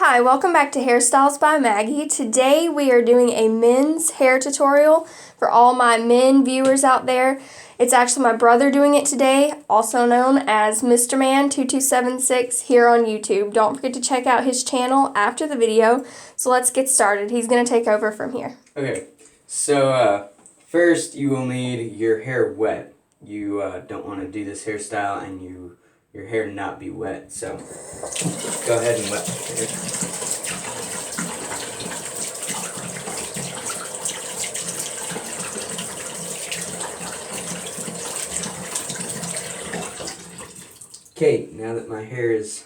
Hi, welcome back to Hairstyles by Maggie. Today we are doing a men's hair tutorial for all my men viewers out there. It's actually my brother doing it today, also known as Mr. Man 2276 here on YouTube. Don't forget to check out his channel after the video. So let's get started. He's going to take over from here. Okay, so first you will need your hair wet. You don't want to do this hairstyle and your hair not be wet, so go ahead and wet your hair. Okay, now that my hair is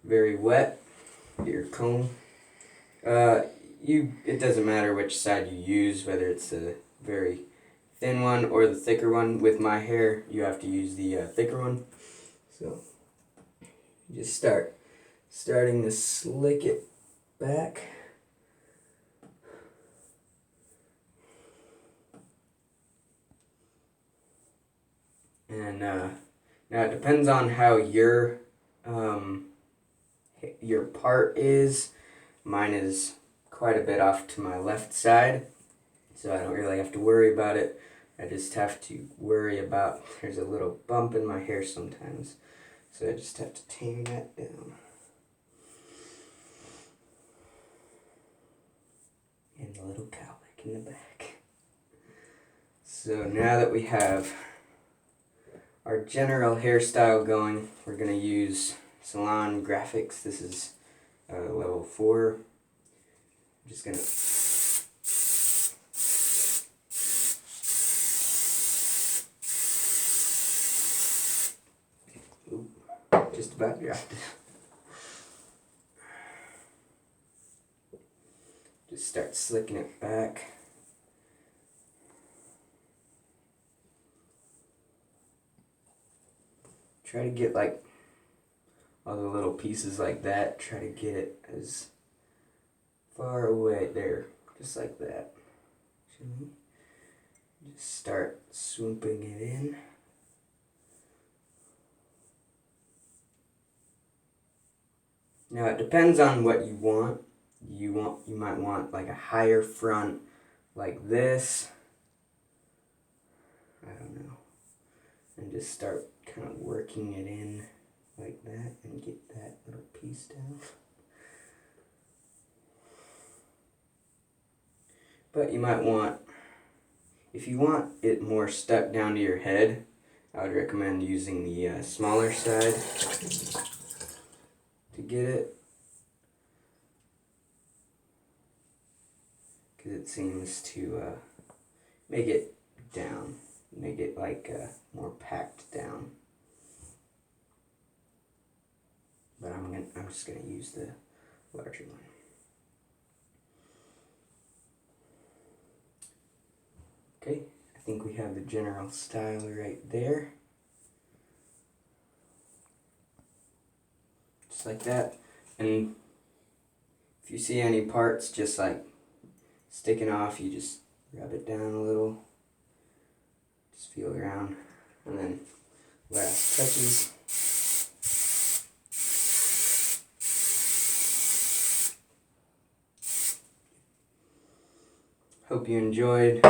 very wet, get your comb. It doesn't matter which side you use, whether it's the very thin one or the thicker one. With my hair, you have to use the thicker one. So you just starting to slick it back. And now it depends on how your part is. Mine is quite a bit off to my left side, so I don't really have to worry about it. I just have to worry about, there's a little bump in my hair sometimes, so I just have to tame that down. And the little cowlick in the back. So now that we have our general hairstyle going, we're going to use Salon Graphics. This is level 4. I'm just going to just about dropped it. Just start slicking it back. Try to get like all the little pieces like that. Try to get it as far away there, just like that. Just start swooping it in. Now it depends on what you want. You might want like a higher front like this. I don't know. And just start kind of working it in like that and get that little piece down. But you might want, if you want it more stuck down to your head, I would recommend using the smaller side to get it, because it seems to make it down, make it like more packed down. But I'm just gonna use the larger one. Okay, I think we have the general style right there. Just like that. And if you see any parts just like sticking off, you just rub it down a little. Just feel around. And then last touches. Hope you enjoyed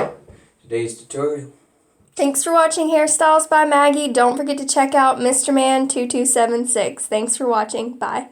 today's tutorial. Thanks for watching Hairstyles by Maggie. Don't forget to check out Mr. Man 2276. Thanks for watching. Bye.